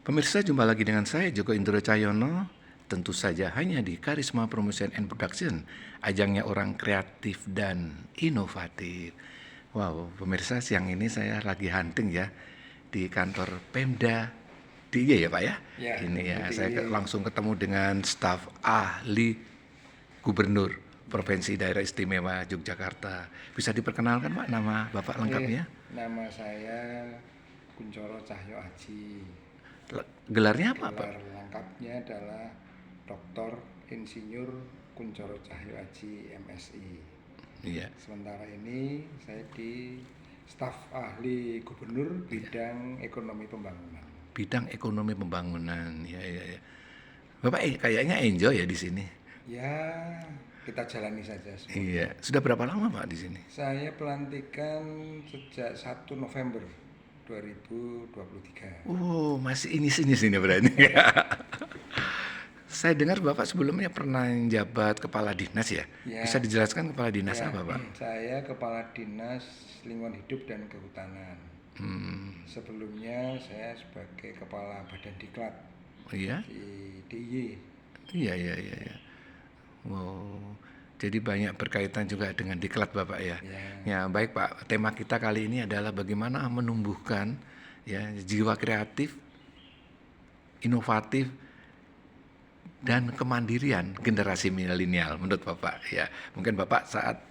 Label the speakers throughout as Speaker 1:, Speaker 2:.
Speaker 1: Pemirsa, jumpa lagi dengan saya Joko Indro Cahyono. Tentu saja hanya di Karisma Promotion and Production, ajangnya orang kreatif dan inovatif. Wow, pemirsa, siang ini saya lagi hunting ya di kantor Pemda DIY ya Pak ya.
Speaker 2: Ya,
Speaker 1: Ini ya, saya
Speaker 2: DIY.
Speaker 1: langsung ketemu dengan staf ahli Gubernur Provinsi Daerah Istimewa Yogyakarta. Bisa diperkenalkan Pak nama Bapak lengkapnya?
Speaker 2: Nama saya Kuncoro Cahyo Aji.
Speaker 1: Gelarnya apa Pak?
Speaker 2: Gelar lengkapnya adalah Dr. Insinyur Kuncoro Cahyo Aji MSI.
Speaker 1: Iya.
Speaker 2: Sementara ini saya di staf ahli gubernur bidang ekonomi pembangunan.
Speaker 1: Bidang ekonomi pembangunan, ya, ya, ya. Bapak kayaknya enjoy ya di sini.
Speaker 2: Ya, kita jalani saja semua.
Speaker 1: Iya, sudah berapa lama Pak di sini?
Speaker 2: Saya pelantikan sejak 1 November 2023.
Speaker 1: Oh, masih ini sini berarti. Saya dengar Bapak sebelumnya pernah jabat kepala dinas ya?
Speaker 2: Ya.
Speaker 1: Bisa dijelaskan kepala dinas
Speaker 2: Ya,
Speaker 1: apa Pak?
Speaker 2: saya Kepala Dinas Lingkungan Hidup dan Kehutanan. Sebelumnya saya sebagai Kepala Badan Diklat
Speaker 1: Oh iya?
Speaker 2: di DIY.
Speaker 1: Iya, iya, iya, iya. Wow. Jadi banyak berkaitan juga dengan diklat Bapak ya.
Speaker 2: Ya.
Speaker 1: Ya, baik Pak. Tema kita kali ini adalah bagaimana menumbuhkan ya jiwa kreatif, inovatif dan kemandirian generasi milenial menurut Bapak ya. Mungkin Bapak saat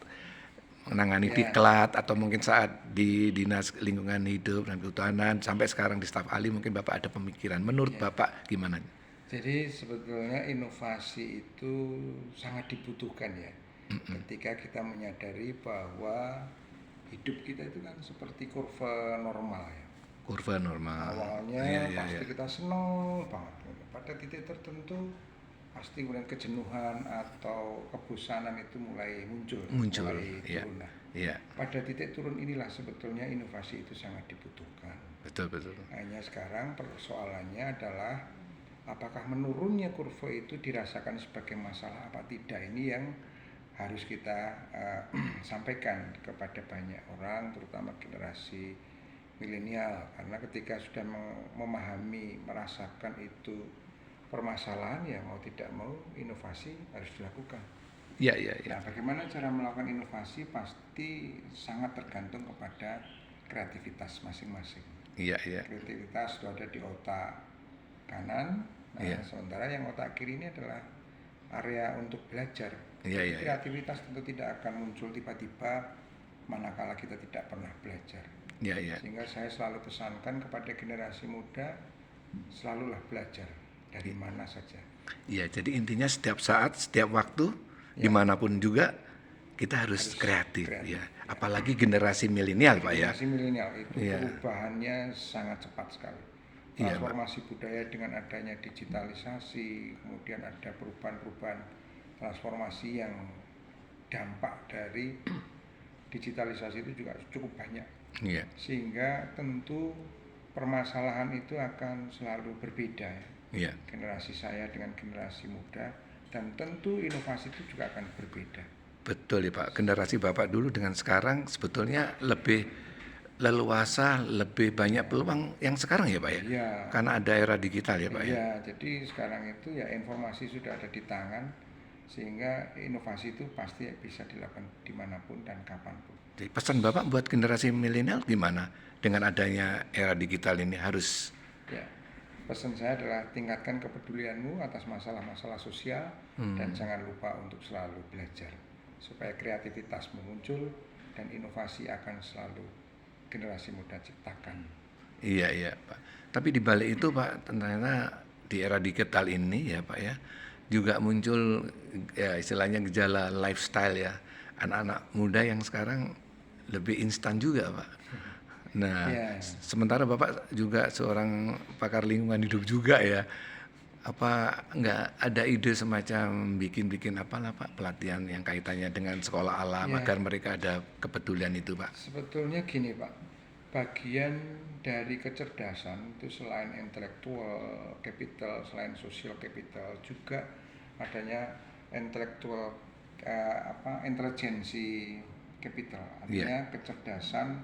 Speaker 1: menangani diklat atau mungkin saat di Dinas Lingkungan Hidup dan Kehutanan sampai sekarang di staf ahli mungkin Bapak ada pemikiran. Menurut Bapak gimana?
Speaker 2: Jadi sebetulnya inovasi itu sangat dibutuhkan ya. Ketika kita menyadari bahwa hidup kita itu kan seperti kurva normal ya.
Speaker 1: Kurva normal.
Speaker 2: Awalnya pasti kita seneng banget. Pada titik tertentu pasti kemudian kejenuhan atau kebosanan itu mulai muncul mulai turun. Pada titik turun inilah sebetulnya inovasi itu sangat dibutuhkan.
Speaker 1: Betul.
Speaker 2: Hanya sekarang persoalannya adalah apakah menurunnya kurva itu dirasakan sebagai masalah apa tidak, ini yang harus kita sampaikan kepada banyak orang, terutama generasi milenial, karena ketika sudah memahami, merasakan itu permasalahan, ya mau tidak mau inovasi harus dilakukan.
Speaker 1: Iya.
Speaker 2: Nah, bagaimana cara melakukan inovasi pasti sangat tergantung kepada kreativitas masing-masing.
Speaker 1: Iya.
Speaker 2: Kreativitas itu ada di otak kanan, sementara yang otak kiri ini adalah area untuk belajar. Kreativitas tentu tidak akan muncul tiba-tiba manakala kita tidak pernah belajar. Sehingga saya selalu pesankan kepada generasi muda, selalulah belajar dari mana saja.
Speaker 1: Iya, jadi intinya setiap saat, setiap waktu, dimanapun juga kita harus kreatif. Ya. Apalagi generasi milenial Pak ya.
Speaker 2: Generasi milenial itu perubahannya sangat cepat sekali. Transformasi budaya dengan adanya digitalisasi, kemudian ada perubahan-perubahan transformasi yang dampak dari digitalisasi itu juga cukup banyak. Sehingga tentu permasalahan itu akan selalu berbeda ya. Generasi saya dengan generasi muda, dan tentu inovasi itu juga akan berbeda.
Speaker 1: Betul ya Pak, generasi Bapak dulu dengan sekarang sebetulnya lebih leluasa, lebih banyak peluang yang sekarang ya Pak ya?
Speaker 2: Iya.
Speaker 1: Karena ada era digital ya Pak ya?
Speaker 2: Iya, jadi sekarang itu ya informasi sudah ada di tangan, sehingga inovasi itu pasti bisa dilakukan dimanapun dan kapanpun.
Speaker 1: Jadi pesan Bapak buat generasi milenial gimana dengan adanya era digital ini harus?
Speaker 2: Ya, pesan saya adalah tingkatkan kepedulianmu atas masalah-masalah sosial dan jangan lupa untuk selalu belajar supaya kreativitasmu muncul dan inovasi akan selalu generasi muda ciptakan.
Speaker 1: Iya Pak. Tapi di balik itu Pak, ternyata di era digital ini ya Pak ya, juga muncul ya istilahnya gejala lifestyle ya. Anak-anak muda yang sekarang lebih instan juga Pak. Nah, sementara Bapak juga seorang pakar lingkungan hidup juga ya. Apa enggak ada ide semacam bikin apalah Pak, pelatihan yang kaitannya dengan sekolah alam agar mereka ada kepedulian itu Pak?
Speaker 2: Sebetulnya gini Pak, bagian dari kecerdasan itu selain intellectual capital, selain social capital, juga adanya intellectual intelijensi capital, artinya kecerdasan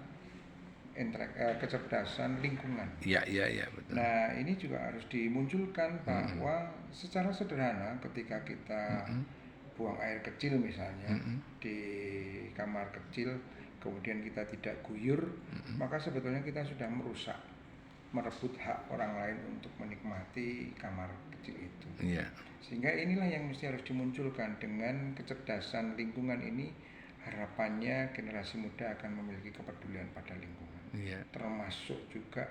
Speaker 2: kecerdasan lingkungan.
Speaker 1: Iya, iya, iya, betul.
Speaker 2: Nah, ini juga harus dimunculkan bahwa secara sederhana ketika kita buang air kecil misalnya di kamar kecil, kemudian kita tidak guyur, maka sebetulnya kita sudah merebut hak orang lain untuk menikmati kamar kecil itu.
Speaker 1: Iya,
Speaker 2: Sehingga inilah yang mesti harus dimunculkan. Dengan kecerdasan lingkungan ini, harapannya generasi muda akan memiliki kepedulian pada lingkungan,
Speaker 1: iya.
Speaker 2: termasuk juga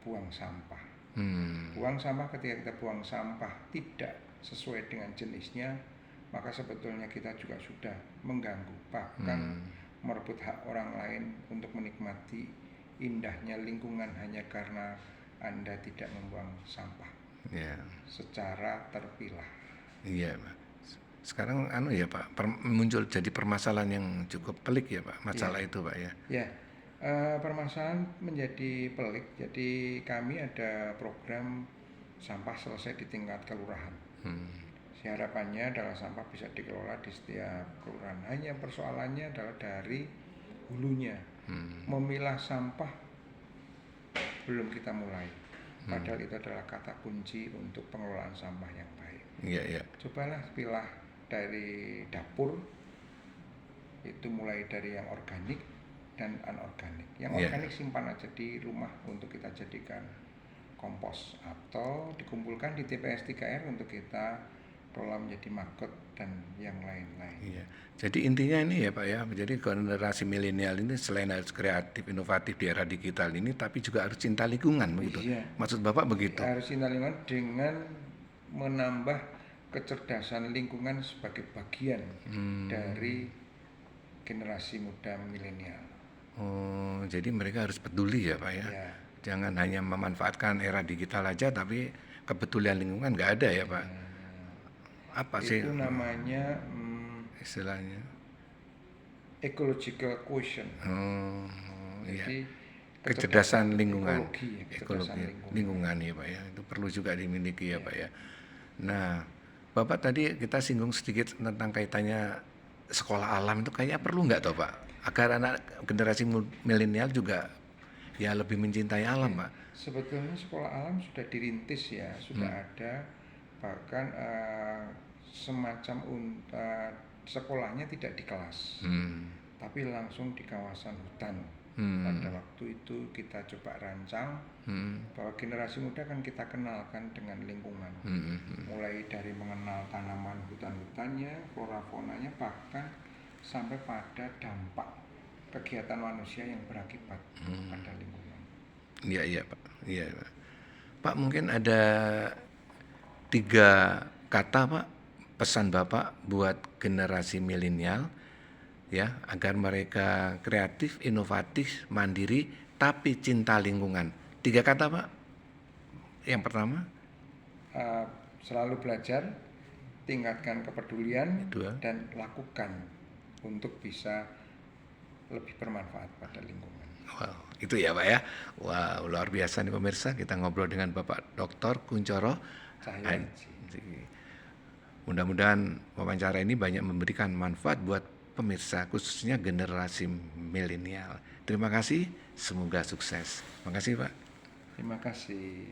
Speaker 2: buang sampah.
Speaker 1: Hmm,
Speaker 2: Buang sampah, ketika kita buang sampah tidak sesuai dengan jenisnya, maka sebetulnya kita juga sudah mengganggu, bahkan merebut hak orang lain untuk menikmati indahnya lingkungan hanya karena Anda tidak membuang sampah
Speaker 1: iya,
Speaker 2: secara terpilah.
Speaker 1: iya, Pak. Sekarang ya Pak, muncul jadi permasalahan yang cukup pelik ya Pak, masalah itu Pak ya.
Speaker 2: Ya, permasalahan menjadi pelik. Jadi kami ada program sampah selesai di tingkat kelurahan. Harapannya adalah sampah bisa dikelola di setiap kelurahan. Hanya persoalannya adalah dari hulunya. Memilah sampah belum kita mulai. Padahal itu adalah kata kunci untuk pengelolaan sampah yang baik.
Speaker 1: Iya, iya.
Speaker 2: Cobalah pilah dari dapur, itu mulai dari yang organik dan anorganik. Yang organik simpan aja di rumah untuk kita jadikan kompos, atau dikumpulkan di TPS 3R untuk kita kelola menjadi maggot dan yang lain-lain.
Speaker 1: Iya. Jadi intinya ini ya Pak ya, jadi generasi milenial ini selain harus kreatif, inovatif di era digital ini, tapi juga harus cinta lingkungan begitu.
Speaker 2: Iya.
Speaker 1: Maksud Bapak begitu?
Speaker 2: Harus cinta lingkungan dengan menambah kecerdasan lingkungan sebagai bagian dari generasi muda milenial.
Speaker 1: Oh, jadi mereka harus peduli ya Pak ya.
Speaker 2: Ya.
Speaker 1: Jangan hanya memanfaatkan era digital aja, tapi kepedulian lingkungan nggak ada ya Pak. Apa sih
Speaker 2: Itu namanya
Speaker 1: istilahnya?
Speaker 2: ecological quotient.
Speaker 1: Oh, iya.
Speaker 2: Jadi
Speaker 1: Kecerdasan lingkungan,
Speaker 2: kecerdasan
Speaker 1: lingkungan ya Pak ya, itu perlu juga dimiliki ya Pak ya. Nah, Bapak tadi kita singgung sedikit tentang kaitannya sekolah alam, itu kayaknya perlu nggak toh Pak, agar anak generasi milenial juga ya lebih mencintai alam Pak.
Speaker 2: Sebetulnya sekolah alam sudah dirintis ya, sudah ada, bahkan semacam sekolahnya tidak di kelas, tapi langsung di kawasan hutan. Pada waktu itu kita coba rancang bahwa generasi muda kan kita kenalkan dengan lingkungan, mulai dari mengenal tanaman hutan-hutannya, flora faunanya, bahkan sampai pada dampak kegiatan manusia yang berakibat pada lingkungan.
Speaker 1: Iya, iya Pak. Iya Pak. Pak mungkin ada 3 kata Pak, pesan Bapak buat generasi milenial ya, agar mereka kreatif, inovatif, mandiri, tapi cinta lingkungan. 3 kata Pak. Yang pertama,
Speaker 2: Selalu belajar, tingkatkan kepedulian,
Speaker 1: Kedua.
Speaker 2: dan lakukan untuk bisa lebih bermanfaat pada lingkungan.
Speaker 1: wow, itu ya Pak ya. Wow, luar biasa nih pemirsa, kita ngobrol dengan Bapak Dr. Kuncoro. Mudah-mudahan wawancara ini banyak memberikan manfaat buat pemirsa, khususnya generasi milenial. Terima kasih, semoga sukses. Terima kasih Pak.
Speaker 2: Terima kasih.